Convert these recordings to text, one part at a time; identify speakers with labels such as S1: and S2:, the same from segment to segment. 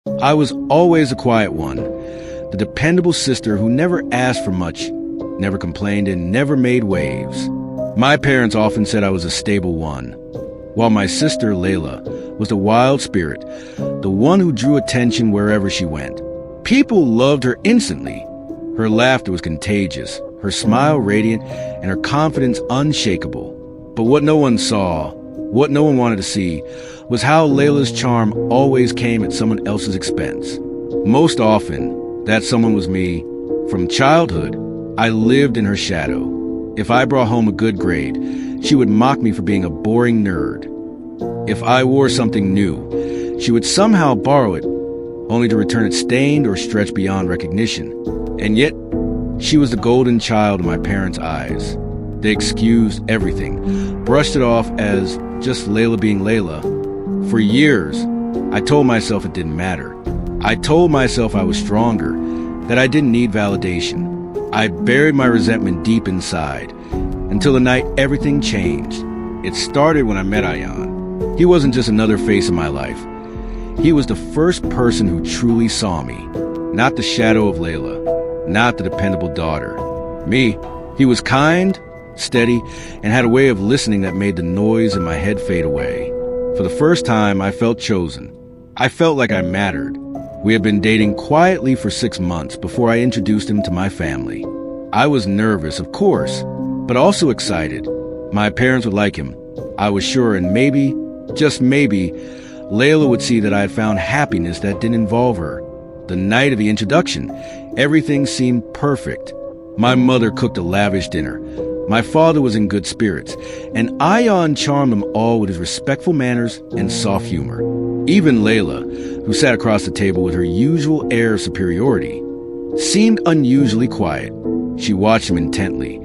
S1: I was always the quiet one, the dependable sister who never asked for much, never complained, and never made waves. My parents often said I was a stable one, while my sister, Layla, was the wild spirit, the one who drew attention wherever she went. People loved her instantly. Her laughter was contagious, her smile radiant, and her confidence unshakable. But what no one saw, what no one wanted to see, was how Layla's charm always came at someone else's expense. Most often, that someone was me. From childhood, I lived in her shadow. If I brought home a good grade, she would mock me for being a boring nerd. If I wore something new, she would somehow borrow it, only to return it stained or stretched beyond recognition. And yet, she was the golden child in my parents' eyes. They excused everything, brushed it off as just Layla being Layla. For years, I told myself it didn't matter. I told myself I was stronger, that I didn't need validation. I buried my resentment deep inside, until the night everything changed. It started when I met Ayan. He wasn't just another face in my life. He was the first person who truly saw me, not the shadow of Layla, not the dependable daughter. Me. He was kind, steady, and had a way of listening that made the noise in my head fade away. For the first time, I felt chosen. I felt like I mattered. We had been dating quietly for 6 months before I introduced him to my family. I was nervous, of course, but also excited. My parents would like him, I was sure, and maybe, just maybe, Layla would see that I had found happiness that didn't involve her. The night of the introduction, everything seemed perfect. My mother cooked a lavish dinner. My father was in good spirits, and Ayan charmed them all with his respectful manners and soft humor. Even Layla, who sat across the table with her usual air of superiority, seemed unusually quiet. She watched him intently,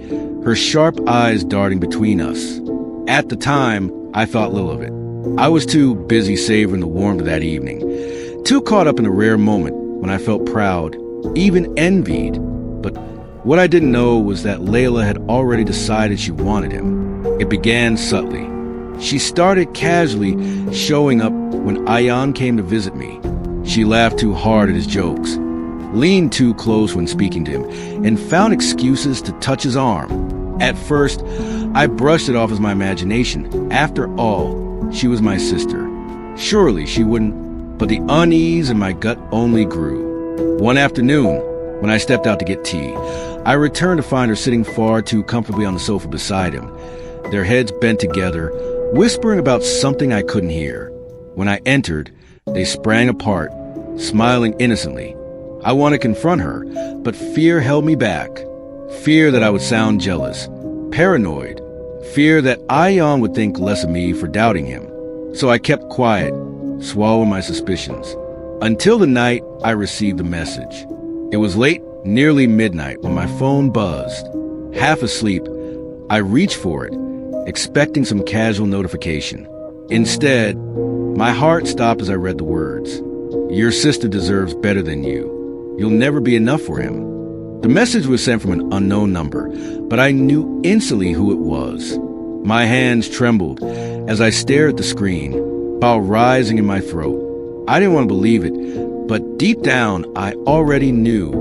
S1: her sharp eyes darting between us. At the time, I thought little of it. I was too busy savoring the warmth of that evening, too caught up in a rare moment when I felt proud, even envied. But what I didn't know was that Layla had already decided she wanted him. It began subtly. She started casually showing up when Ayan came to visit me. She laughed too hard at his jokes, leaned too close when speaking to him, and found excuses to touch his arm. At first, I brushed it off as my imagination. After all, she was my sister. Surely she wouldn't, but the unease in my gut only grew. One afternoon, when I stepped out to get tea, I returned to find her sitting far too comfortably on the sofa beside him, their heads bent together, whispering about something I couldn't hear. When I entered, they sprang apart, smiling innocently. I wanted to confront her, but fear held me back. Fear that I would sound jealous, paranoid, fear that Ayan would think less of me for doubting him. So I kept quiet, swallowing my suspicions, until the night I received the message. It was late, nearly midnight, when my phone buzzed. Half asleep, I reached for it, expecting some casual notification. Instead, my heart stopped as I read the words. "Your sister deserves better than you. You'll never be enough for him." The message was sent from an unknown number, but I knew instantly who it was. My hands trembled as I stared at the screen, bile rising in my throat. I didn't want to believe it, but deep down, I already knew.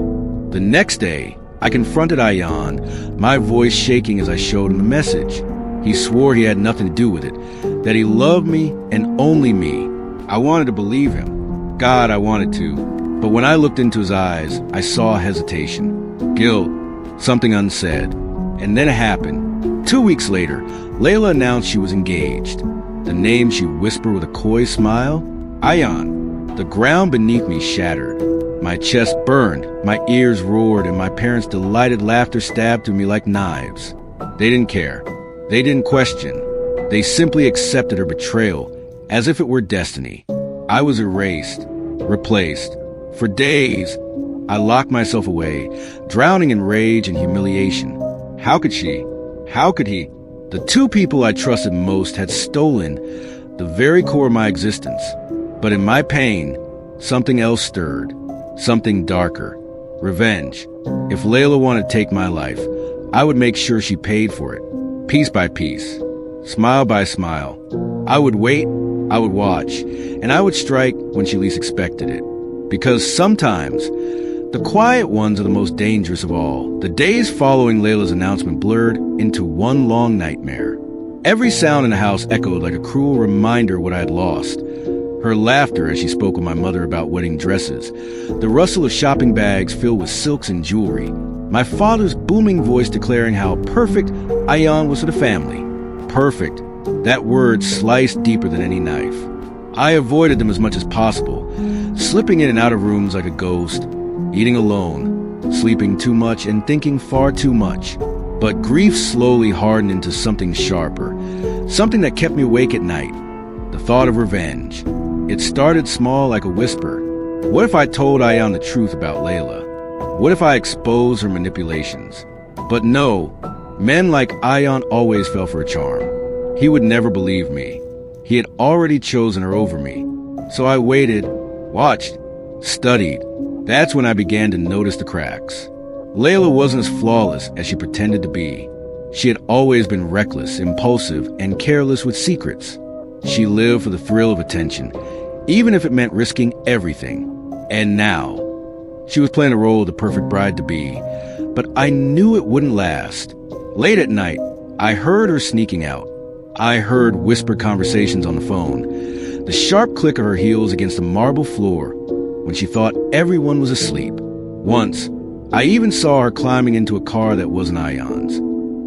S1: The next day, I confronted Ayan, my voice shaking as I showed him the message. He swore he had nothing to do with it, that he loved me and only me. I wanted to believe him. God, I wanted to. But when I looked into his eyes, I saw hesitation, guilt, something unsaid. And then it happened. 2 weeks later, Layla announced she was engaged. The name she whispered with a coy smile, Ayan. The ground beneath me shattered. My chest burned, my ears roared, and my parents' delighted laughter stabbed through me like knives. They didn't care. They didn't question. They simply accepted her betrayal, as if it were destiny. I was erased, replaced. For days, I locked myself away, drowning in rage and humiliation. How could she? How could he? The two people I trusted most had stolen the very core of my existence. But in my pain, something else stirred. Something darker. Revenge. If Layla wanted to take my life, I would make sure she paid for it. Piece by piece. Smile by smile. I would wait, I would watch, and I would strike when she least expected it. Because sometimes the quiet ones are the most dangerous of all. The days following Layla's announcement blurred into one long nightmare. Every sound in the house echoed like a cruel reminder of what I had lost. Her laughter as she spoke with my mother about wedding dresses, the rustle of shopping bags filled with silks and jewelry, my father's booming voice declaring how perfect Ayan was for the family. Perfect. That word sliced deeper than any knife. I avoided them as much as possible, slipping in and out of rooms like a ghost, eating alone, sleeping too much and thinking far too much. But grief slowly hardened into something sharper, something that kept me awake at night. The thought of revenge. It started small like a whisper. What if I told Ayan the truth about Layla? What if I exposed her manipulations? But no, men like Ayan always fell for a charm. He would never believe me. He had already chosen her over me. So I waited, watched, studied. That's when I began to notice the cracks. Layla wasn't as flawless as she pretended to be. She had always been reckless, impulsive, and careless with secrets. She lived for the thrill of attention, even if it meant risking everything. And now, she was playing the role of the perfect bride-to-be, but I knew it wouldn't last. Late at night, I heard her sneaking out. I heard whispered conversations on the phone, the sharp click of her heels against the marble floor when she thought everyone was asleep. Once, I even saw her climbing into a car that wasn't Ayan's.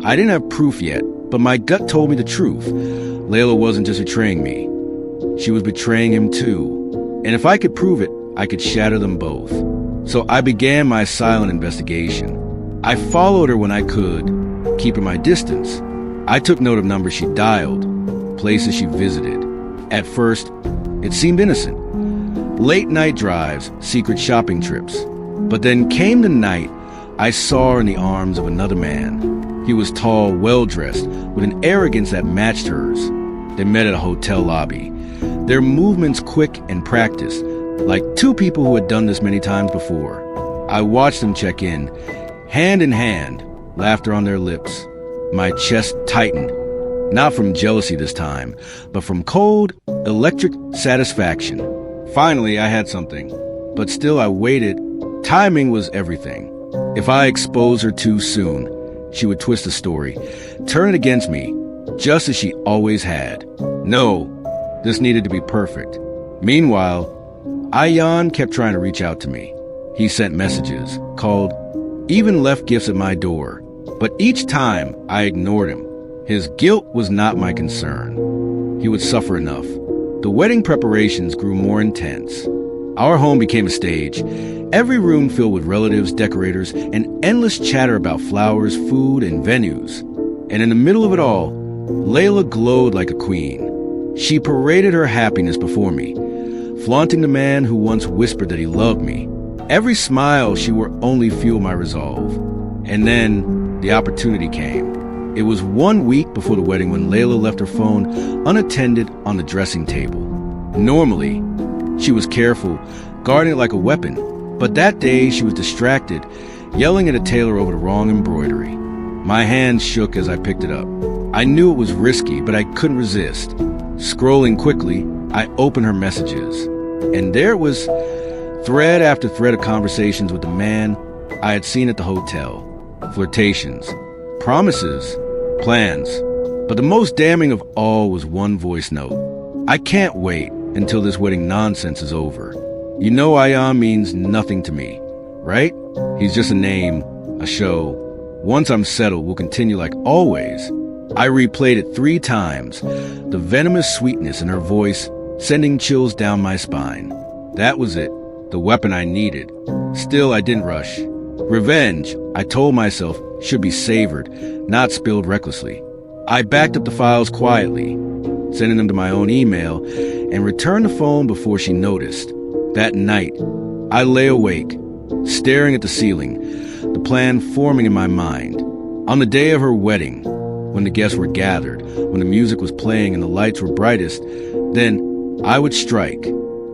S1: I didn't have proof yet, but my gut told me the truth. Layla wasn't just betraying me. She was betraying him too. And if I could prove it, I could shatter them both. So I began my silent investigation. I followed her when I could, keeping my distance. I took note of numbers she dialed, places she visited. At first, it seemed innocent. Late-night drives, secret shopping trips. But then came the night I saw her in the arms of another man. He was tall, well-dressed, with an arrogance that matched hers. They met at a hotel lobby. Their movements quick and practiced, like two people who had done this many times before. I watched them check in hand, laughter on their lips. My chest tightened, not from jealousy this time, but from cold, electric satisfaction. Finally, I had something, but still I waited. Timing was everything. If I exposed her too soon, she would twist the story, turn it against me, just as she always had. No, this needed to be perfect. Meanwhile, Ayan kept trying to reach out to me. He sent messages, called, even left gifts at my door. But each time, I ignored him. His guilt was not my concern. He would suffer enough. The wedding preparations grew more intense. Our home became a stage, every room filled with relatives, decorators, and endless chatter about flowers, food, and venues. And in the middle of it all, Layla glowed like a queen. She paraded her happiness before me, flaunting the man who once whispered that he loved me. Every smile she wore only fueled my resolve. And then the opportunity came. It was 1 week before the wedding when Layla left her phone unattended on the dressing table. Normally, she was careful, guarding it like a weapon. But that day she was distracted, yelling at a tailor over the wrong embroidery. My hands shook as I picked it up. I knew it was risky, but I couldn't resist. Scrolling quickly, I opened her messages. And there it was, thread after thread of conversations with the man I had seen at the hotel. Flirtations, promises, plans. But the most damning of all was one voice note. I can't wait until this wedding nonsense is over. You know Ayan means nothing to me, right? He's just a name, a show. Once I'm settled, we'll continue like always. I replayed it 3 times, the venomous sweetness in her voice sending chills down my spine. That was it, the weapon I needed. Still, I didn't rush. Revenge, I told myself, should be savored, not spilled recklessly. I backed up the files quietly, sending them to my own email, and returned the phone before she noticed. That night, I lay awake, staring at the ceiling, the plan forming in my mind. On the day of her wedding, when the guests were gathered, when the music was playing and the lights were brightest, then I would strike.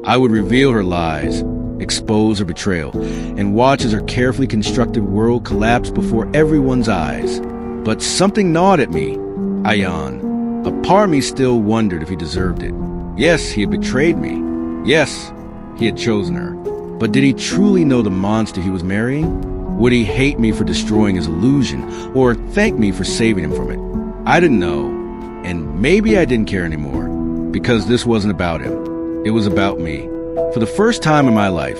S1: I would reveal her lies, expose her betrayal, and watch as her carefully constructed world collapsed before everyone's eyes. But something gnawed at me. Ayan. A part of me still wondered if he deserved it. Yes, he had betrayed me. Yes, he had chosen her. But did he truly know the monster he was marrying? Would he hate me for destroying his illusion, or thank me for saving him from it? I didn't know, and maybe I didn't care anymore, because this wasn't about him. It was about me. For the first time in my life,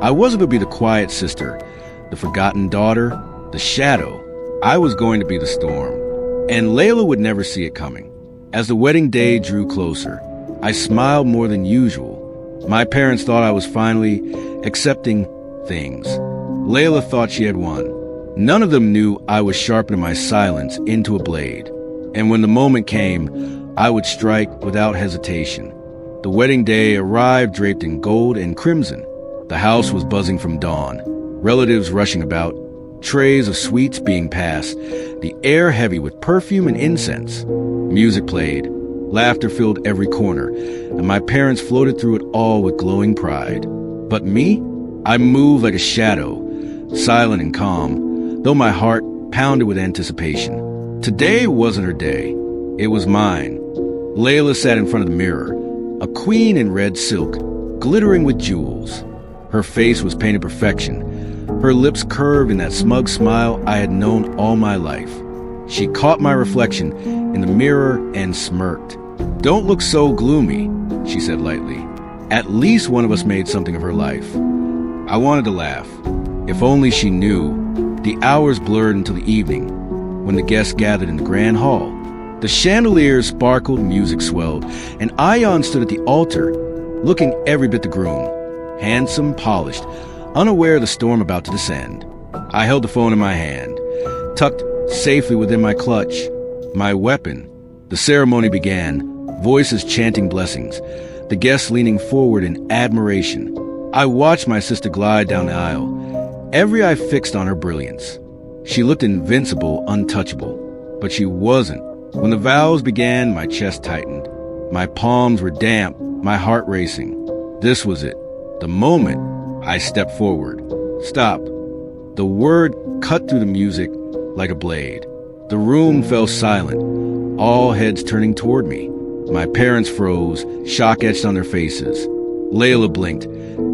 S1: I wasn't going to be the quiet sister, the forgotten daughter, the shadow. I was going to be the storm. And Layla would never see it coming. As the wedding day drew closer, I smiled more than usual. My parents thought I was finally accepting things. Layla thought she had won. None of them knew I was sharpening my silence into a blade. And when the moment came, I would strike without hesitation. The wedding day arrived draped in gold and crimson. The house was buzzing from dawn, relatives rushing about, trays of sweets being passed, the air heavy with perfume and incense. Music played, laughter filled every corner, and my parents floated through it all with glowing pride. But me? I moved like a shadow, silent and calm, though my heart pounded with anticipation. Today wasn't her day. It was mine. Layla sat in front of the mirror, a queen in red silk, glittering with jewels. Her face was painted perfection, her lips curved in that smug smile I had known all my life. She caught my reflection in the mirror and smirked. "Don't look so gloomy," she said lightly. "At least one of us made something of her life." I wanted to laugh. If only she knew. The hours blurred until the evening, when the guests gathered in the grand hall. The chandeliers sparkled, music swelled, and Ion stood at the altar, looking every bit the groom. Handsome, polished, unaware of the storm about to descend. I held the phone in my hand, tucked safely within my clutch, my weapon. The ceremony began, voices chanting blessings, the guests leaning forward in admiration. I watched my sister glide down the aisle, every eye fixed on her brilliance. She looked invincible, untouchable, but she wasn't. When the vows began, my chest tightened. My palms were damp, my heart racing. This was it. The moment. I stepped forward. "Stop." The word cut through the music like a blade. The room fell silent, all heads turning toward me. My parents froze, shock etched on their faces. Layla blinked,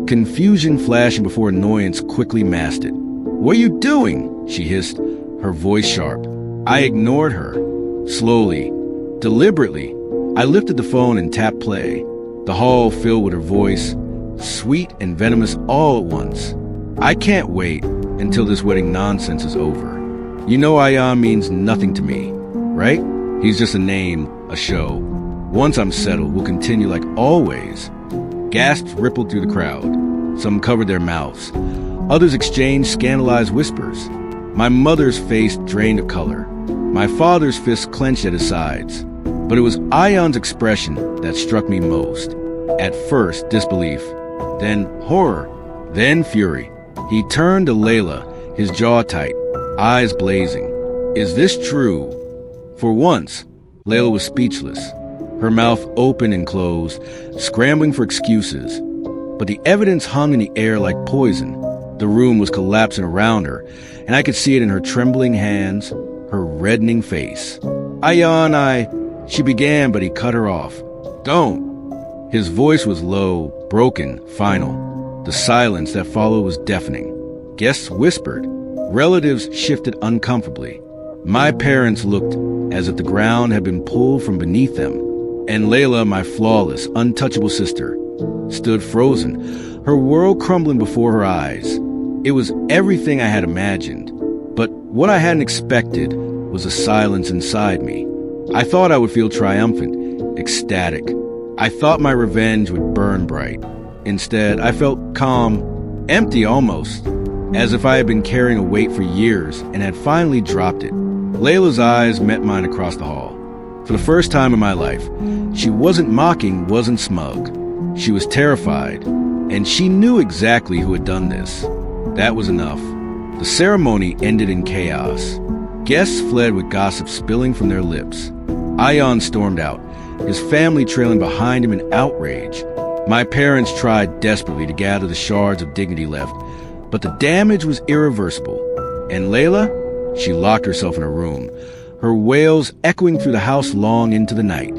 S1: confusion flashing before annoyance quickly masked it. "What are you doing?" she hissed, her voice sharp. I ignored her. Slowly, deliberately, I lifted the phone and tapped play. The hall filled with her voice, sweet and venomous all at once. "I can't wait until this wedding nonsense is over. You know Ion means nothing to me, right? He's just a name, a show. Once I'm settled, we'll continue like always." Gasps rippled through the crowd. Some covered their mouths. Others exchanged scandalized whispers. My mother's face drained of color. My father's fists clenched at his sides. But it was Ion's expression that struck me most. At first, disbelief. Then horror. Then fury. He turned to Layla, his jaw tight, eyes blazing. "Is this true?" For once, Layla was speechless. Her mouth open and closed, scrambling for excuses. But the evidence hung in the air like poison. The room was collapsing around her, and I could see it in her trembling hands, her reddening face. "Ion, she began, but he cut her off. "Don't." His voice was low, broken, final. The silence that followed was deafening. Guests whispered. Relatives shifted uncomfortably. My parents looked as if the ground had been pulled from beneath them. And Layla, my flawless, untouchable sister, stood frozen, her world crumbling before her eyes. It was everything I had imagined. But what I hadn't expected was a silence inside me. I thought I would feel triumphant, ecstatic. I thought my revenge would burn bright. Instead, I felt calm, empty almost, as if I had been carrying a weight for years and had finally dropped it. Layla's eyes met mine across the hall. For the first time in my life, she wasn't mocking, wasn't smug. She was terrified, and she knew exactly who had done this. That was enough. The ceremony ended in chaos. Guests fled with gossip spilling from their lips. Ion stormed out, his family trailing behind him in outrage. My parents tried desperately to gather the shards of dignity left, but the damage was irreversible. And Layla? She locked herself in her room, her wails echoing through the house long into the night.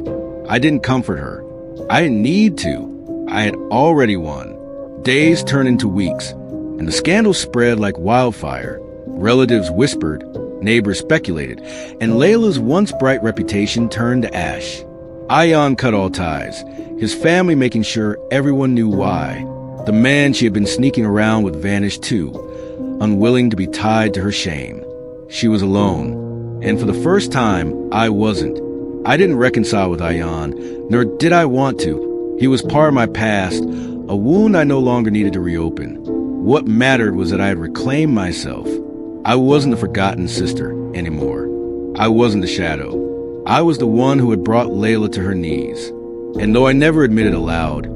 S1: I didn't comfort her. I didn't need to. I had already won. Days turned into weeks, and the scandal spread like wildfire. Relatives whispered, neighbors speculated, and Layla's once bright reputation turned to ash. Ayan cut all ties, his family making sure everyone knew why. The man she had been sneaking around with vanished too, unwilling to be tied to her shame. She was alone, and for the first time, I wasn't. I didn't reconcile with Ayan, nor did I want to. He was part of my past, a wound I no longer needed to reopen. What mattered was that I had reclaimed myself. I wasn't the forgotten sister anymore. I wasn't the shadow. I was the one who had brought Layla to her knees. And though I never admitted aloud,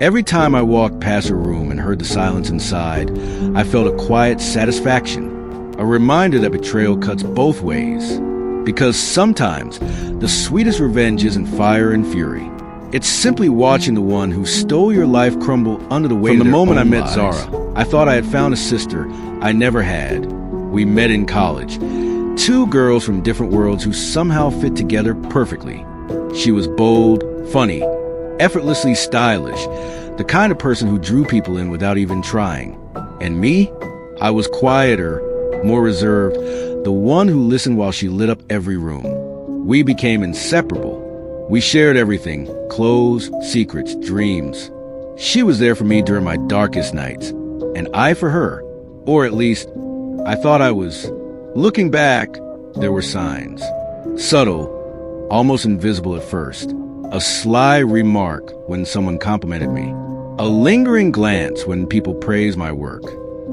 S1: every time I walked past her room and heard the silence inside, I felt a quiet satisfaction, a reminder that betrayal cuts both ways. Because sometimes the sweetest revenge isn't fire and fury. It's simply watching the one who stole your life crumble under the weight of their own lives. From the moment I met Zara, I thought I had found a sister I never had. We met in college. Two girls from different worlds who somehow fit together perfectly. She was bold, funny, effortlessly stylish, the kind of person who drew people in without even trying. And me? I was quieter, more reserved, the one who listened while she lit up every room. We became inseparable. We shared everything, clothes, secrets, dreams. She was there for me during my darkest nights, and I for her, or at least, I thought I was. Looking back, there were signs. Subtle, almost invisible at first. A sly remark when someone complimented me. A lingering glance when people praised my work.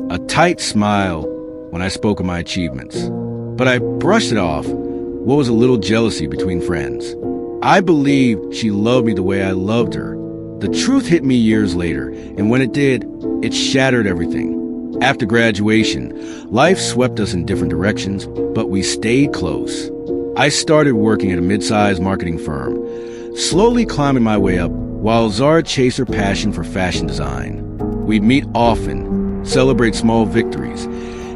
S1: A tight smile when I spoke of my achievements. But I brushed it off. What was a little jealousy between friends? I believed she loved me the way I loved her. The truth hit me years later, and when it did, it shattered everything. After graduation, life swept us in different directions, but we stayed close. I started working at a mid-sized marketing firm, slowly climbing my way up, while Zara chased her passion for fashion design. We'd meet often, celebrate small victories,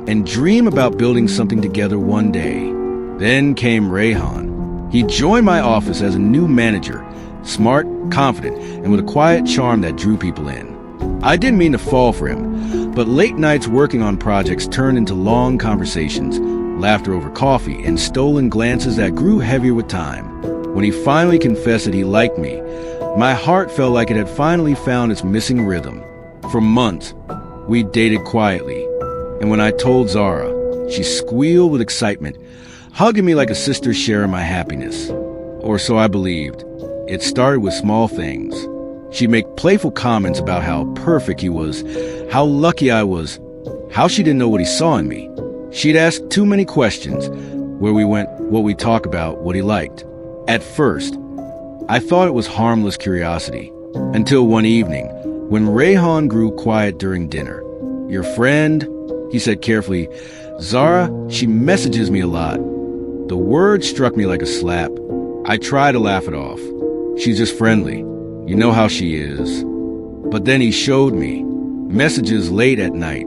S1: and dream about building something together one day. Then came Rayhan. He joined my office as a new manager, smart, confident, and with a quiet charm that drew people in. I didn't mean to fall for him, but late nights working on projects turned into long conversations, laughter over coffee, and stolen glances that grew heavier with time. When he finally confessed that he liked me, my heart felt like it had finally found its missing rhythm. For months, we dated quietly, and when I told Zara, she squealed with excitement, hugging me like a sister sharing my happiness. Or so I believed. It started with small things. She'd make playful comments about how perfect he was, how lucky I was, how she didn't know what he saw in me. She'd ask too many questions, where we went, what we talk about, what he liked. At first, I thought it was harmless curiosity, until one evening, when Rayhan grew quiet during dinner. Your friend, he said carefully, Zara, she messages me a lot. The word struck me like a slap. I tried to laugh it off. She's just friendly. You know how she is. But then he showed me messages late at night,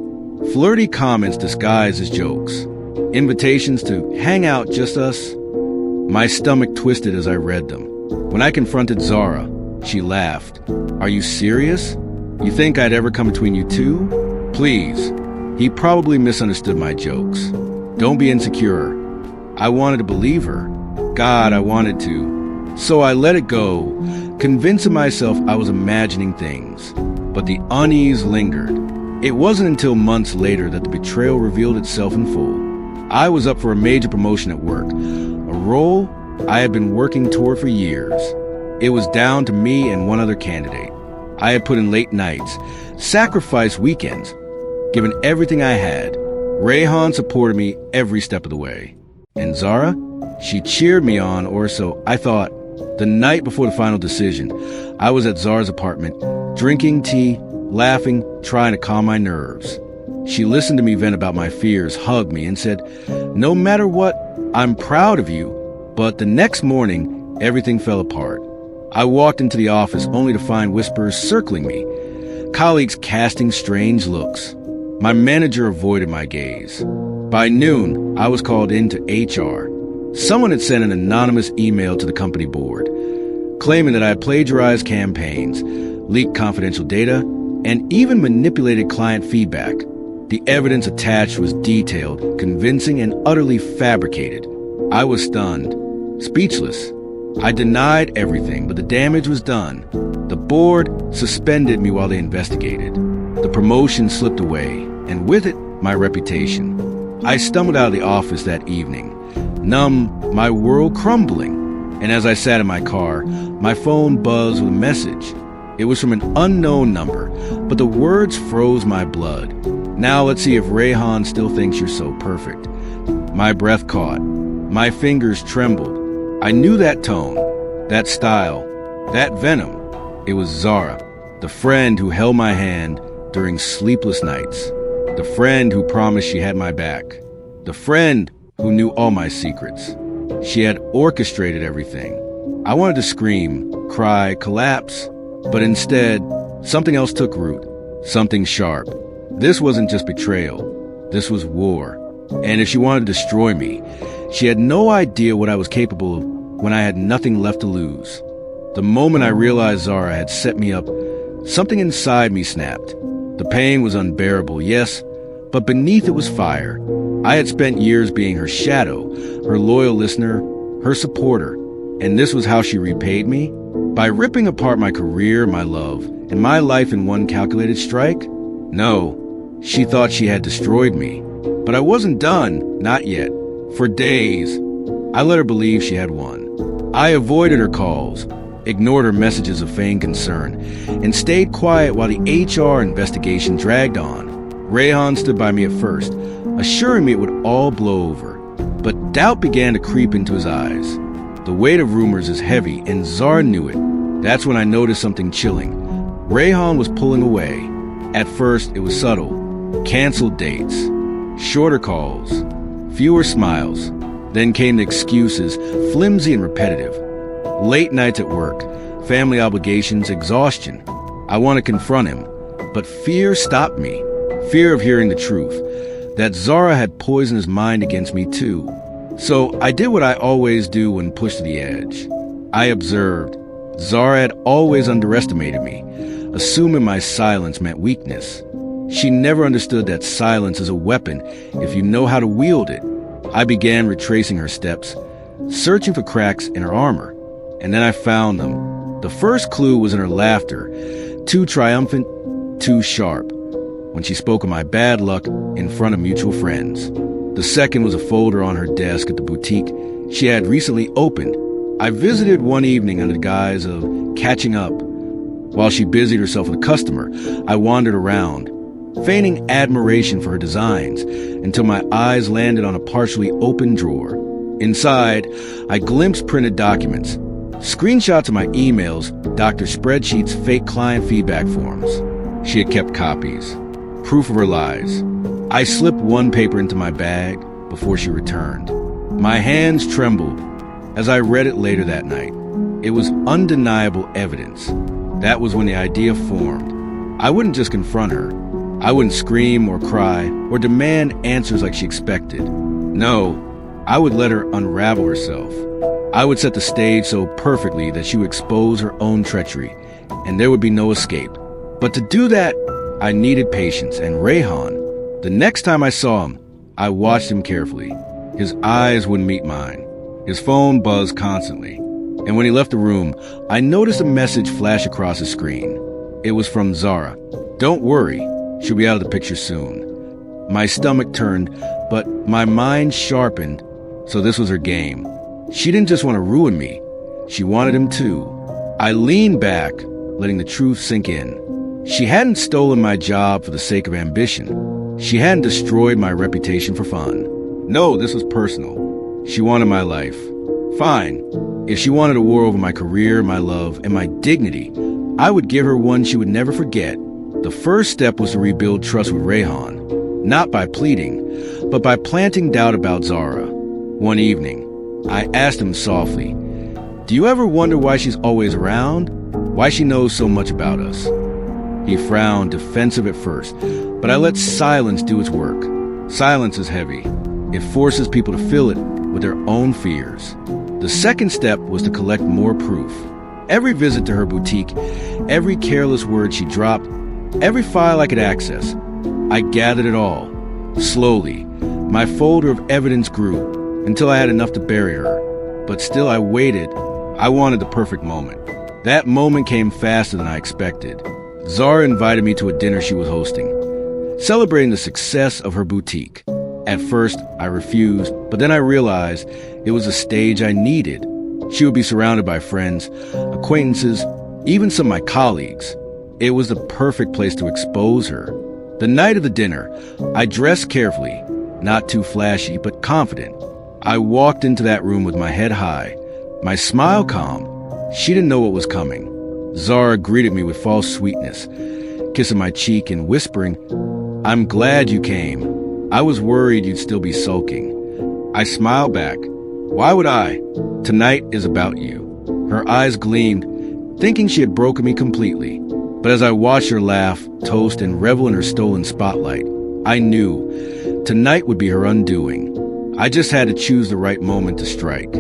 S1: flirty comments disguised as jokes, invitations to hang out, just us. My stomach twisted as I read them. When I confronted Zara, she laughed. Are you serious? You think I'd ever come between you two? Please. He probably misunderstood my jokes. Don't be insecure. I wanted to believe her. God, I wanted to. So I let it go, convincing myself I was imagining things. But the unease lingered. It wasn't until months later that the betrayal revealed itself in full. I was up for a major promotion at work, a role I had been working toward for years. It was down to me and one other candidate. I had put in late nights, sacrificed weekends, given everything I had. Rayhan supported me every step of the way. And Zara? She cheered me on, or so I thought. The night before the final decision, I was at Zara's apartment, drinking tea, laughing, trying to calm my nerves. She listened to me vent about my fears, hugged me, and said, no matter what, I'm proud of you. But the next morning, everything fell apart. I walked into the office only to find whispers circling me, colleagues casting strange looks. My manager avoided my gaze. By noon, I was called into HR. Someone had sent an anonymous email to the company board, claiming that I had plagiarized campaigns, leaked confidential data, and even manipulated client feedback. The evidence attached was detailed, convincing, and utterly fabricated. I was stunned, speechless. I denied everything, but the damage was done. The board suspended me while they investigated. The promotion slipped away, and with it, my reputation. I stumbled out of the office that evening, numb, my world crumbling. And as I sat in my car, my phone buzzed with a message. It was from an unknown number, but the words froze my blood. Now let's see if Rayhan still thinks you're so perfect. My breath caught. My fingers trembled. I knew that tone, that style, that venom. It was Zara, the friend who held my hand during sleepless nights. The friend who promised she had my back. The friend who knew all my secrets. She had orchestrated everything. I wanted to scream, cry, collapse, but instead, something else took root, something sharp. This wasn't just betrayal. This was war. And if she wanted to destroy me, she had no idea what I was capable of when I had nothing left to lose. The moment I realized Zara had set me up, something inside me snapped. The pain was unbearable, yes, but beneath it was fire. I had spent years being her shadow, her loyal listener, her supporter, and this was how she repaid me? By ripping apart my career, my love, and my life in one calculated strike? No, she thought she had destroyed me. But I wasn't done, not yet. For days, I let her believe she had won. I avoided her calls, ignored her messages of feigned concern, and stayed quiet while the HR investigation dragged on. Rayhan stood by me at first, assuring me it would all blow over. But doubt began to creep into his eyes. The weight of rumors is heavy, and Zara knew it. That's when I noticed something chilling. Rayhan was pulling away. At first, it was subtle. Canceled dates, shorter calls, fewer smiles. Then came the excuses, flimsy and repetitive. Late nights at work, family obligations, exhaustion. I want to confront him, but fear stopped me. Fear of hearing the truth, that Zara had poisoned his mind against me too. So I did what I always do when pushed to the edge. I observed. Zara had always underestimated me, assuming my silence meant weakness. She never understood that silence is a weapon if you know how to wield it. I began retracing her steps, searching for cracks in her armor, and then I found them. The first clue was in her laughter, too triumphant, too sharp, when she spoke of my bad luck in front of mutual friends. The second was a folder on her desk at the boutique she had recently opened. I visited one evening under the guise of catching up. While she busied herself with a customer, I wandered around, feigning admiration for her designs, until my eyes landed on a partially open drawer. Inside, I glimpsed printed documents, screenshots of my emails, doctor spreadsheets, fake client feedback forms. She had kept copies, proof of her lies. I slipped one paper into my bag before she returned. My hands trembled as I read it later that night. It was undeniable evidence. That was when the idea formed. I wouldn't just confront her. I wouldn't scream or cry or demand answers like she expected. No, I would let her unravel herself. I would set the stage so perfectly that she would expose her own treachery, and there would be no escape. But to do that, I needed patience, and Rayhan, the next time I saw him, I watched him carefully. His eyes wouldn't meet mine. His phone buzzed constantly. And when he left the room, I noticed a message flash across his screen. It was from Zara. Don't worry, she'll be out of the picture soon. My stomach turned, but my mind sharpened, so this was her game. She didn't just want to ruin me. She wanted him too. I leaned back, letting the truth sink in. She hadn't stolen my job for the sake of ambition. She hadn't destroyed my reputation for fun. No, this was personal. She wanted my life. Fine. If she wanted a war over my career, my love, and my dignity, I would give her one she would never forget. The first step was to rebuild trust with Rayhan, not by pleading, but by planting doubt about Zara. One evening, I asked him softly, "Do you ever wonder why she's always around? Why she knows so much about us?" He frowned, defensive at first, but I let silence do its work. Silence is heavy. It forces people to fill it with their own fears. The second step was to collect more proof. Every visit to her boutique, every careless word she dropped, Every file I could access. I gathered it all. Slowly, my folder of evidence grew until I had enough to bury her. But still I waited. I wanted the perfect moment. That moment came faster than I expected. Zara invited me to a dinner she was hosting, celebrating the success of her boutique. At first, I refused, but then I realized it was a stage I needed. She would be surrounded by friends, acquaintances, even some of my colleagues. It was the perfect place to expose her. The night of the dinner, I dressed carefully, not too flashy, but confident. I walked into that room with my head high, my smile calm. She didn't know what was coming. Zara greeted me with false sweetness, kissing my cheek and whispering, "I'm glad you came. I was worried you'd still be sulking." I smiled back. Why would I? Tonight is about you. Her eyes gleamed, thinking she had broken me completely. But as I watched her laugh, toast, and revel in her stolen spotlight, I knew tonight would be her undoing. I just had to choose the right moment to strike.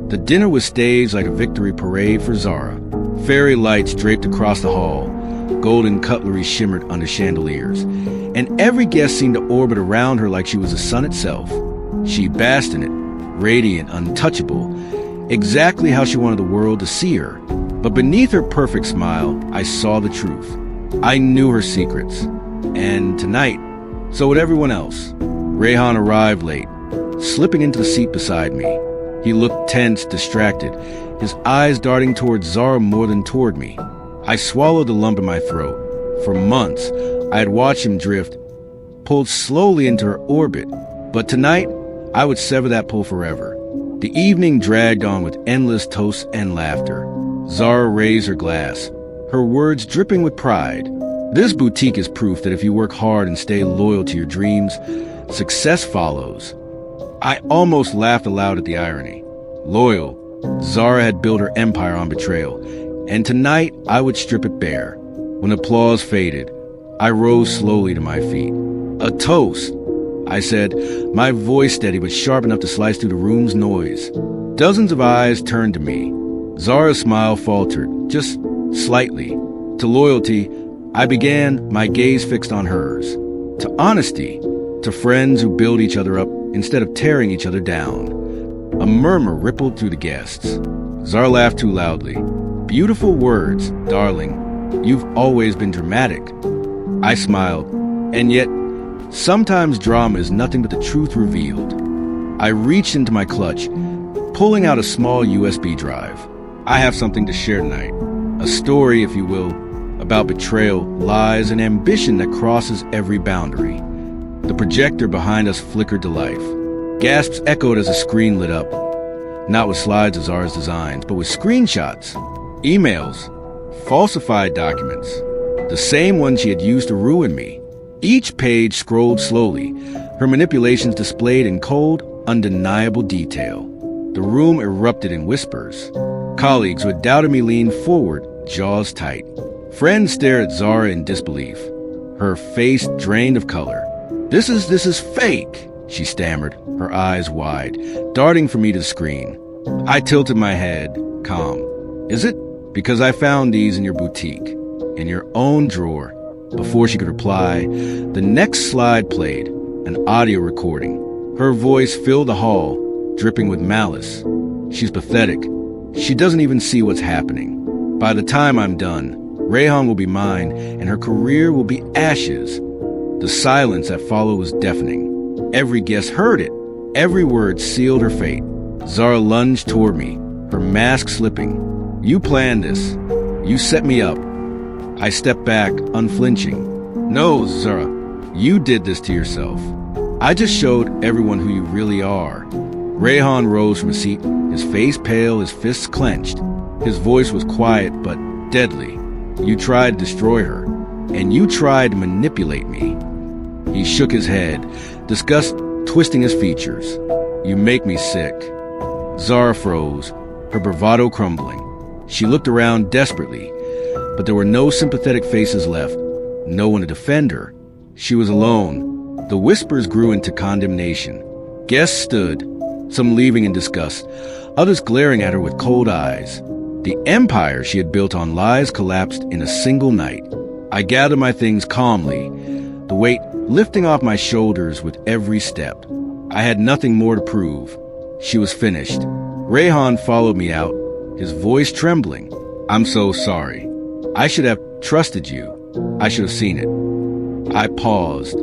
S1: The dinner was staged like a victory parade for Zara. Fairy lights draped across the hall. Golden cutlery shimmered under chandeliers. And every guest seemed to orbit around her like she was the sun itself. She basked in it, radiant, untouchable, exactly how she wanted the world to see her. But beneath her perfect smile, I saw the truth. I knew her secrets. And tonight, so would everyone else. Rayhan arrived late, slipping into the seat beside me. He looked tense, distracted, his eyes darting towards Zara more than toward me. I swallowed the lump in my throat. For months, I had watched him drift, pulled slowly into her orbit. But tonight, I would sever that pull forever. The evening dragged on with endless toasts and laughter. Zara raised her glass, her words dripping with pride. This boutique is proof that if you work hard and stay loyal to your dreams, success follows. I almost laughed aloud at the irony. Loyal, Zara had built her empire on betrayal, and tonight I would strip it bare. When applause faded, I rose slowly to my feet. "A toast," I said, my voice steady but sharp enough to slice through the room's noise. Dozens of eyes turned to me. Zara's smile faltered, just slightly. To loyalty, I began, my gaze fixed on hers. To honesty, to friends who build each other up instead of tearing each other down. A murmur rippled through the guests. Zara laughed too loudly. "Beautiful words, darling. You've always been dramatic." I smiled, and yet, sometimes drama is nothing but the truth revealed. I reached into my clutch, pulling out a small USB drive. I have something to share tonight. A story, if you will, about betrayal, lies, and ambition that crosses every boundary. The projector behind us flickered to life. Gasps echoed as the screen lit up. Not with slides of Zara's designs, but with screenshots, emails, falsified documents. The same ones she had used to ruin me. Each page scrolled slowly, her manipulations displayed in cold, undeniable detail. The room erupted in whispers. Colleagues who had doubted me leaned forward, jaws tight. Friends stared at Zara in disbelief, her face drained of color. This is fake," she stammered, her eyes wide, darting from me to the screen. I tilted my head, calm. "Is it? Because I found these in your boutique, in your own drawer." Before she could reply, the next slide played, an audio recording. Her voice filled the hall, dripping with malice. "She's pathetic. She doesn't even see what's happening. By the time I'm done, Rayhan will be mine, and her career will be ashes." The silence that followed was deafening. Every guest heard it. Every word sealed her fate. Zara lunged toward me, her mask slipping. "You planned this. You set me up." I stepped back, unflinching. "No, Zara, you did this to yourself. I just showed everyone who you really are." Rayhan rose from his seat, his face pale, his fists clenched. His voice was quiet but deadly. "You tried to destroy her, and you tried to manipulate me." He shook his head, disgust twisting his features. "You make me sick." Zara froze, her bravado crumbling. She looked around desperately, but there were no sympathetic faces left, no one to defend her. She was alone. The whispers grew into condemnation. Guests stood, some leaving in disgust, others glaring at her with cold eyes. The empire she had built on lies collapsed in a single night. I gathered my things calmly, the weight lifting off my shoulders with every step. I had nothing more to prove. She was finished. Rayhan followed me out, his voice trembling. "I'm so sorry. I should have trusted you. I should have seen it." I paused,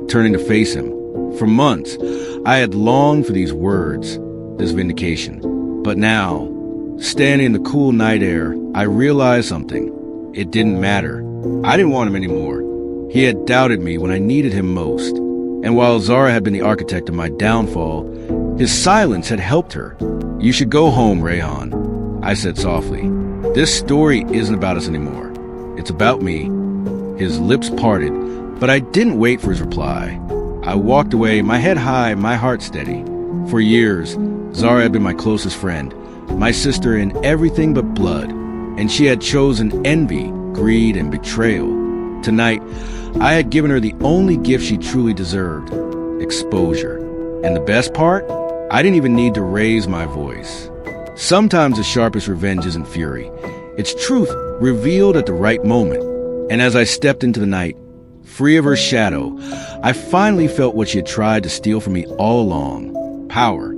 S1: turning to face him. For months, I had longed for these words, this vindication. But now, standing in the cool night air, I realized something. It didn't matter. I didn't want him anymore. He had doubted me when I needed him most. And while Zara had been the architect of my downfall, his silence had helped her. "You should go home, Rayhan," I said softly. "This story isn't about us anymore. It's about me." His lips parted, but I didn't wait for his reply. I walked away, my head high, my heart steady. For years, Zara had been my closest friend, my sister in everything but blood, and she had chosen envy, greed, and betrayal. Tonight, I had given her the only gift she truly deserved: exposure. And the best part? I didn't even need to raise my voice. Sometimes the sharpest revenge isn't fury. It's truth revealed at the right moment. And as I stepped into the night, free of her shadow, I finally felt what she had tried to steal from me all along: power.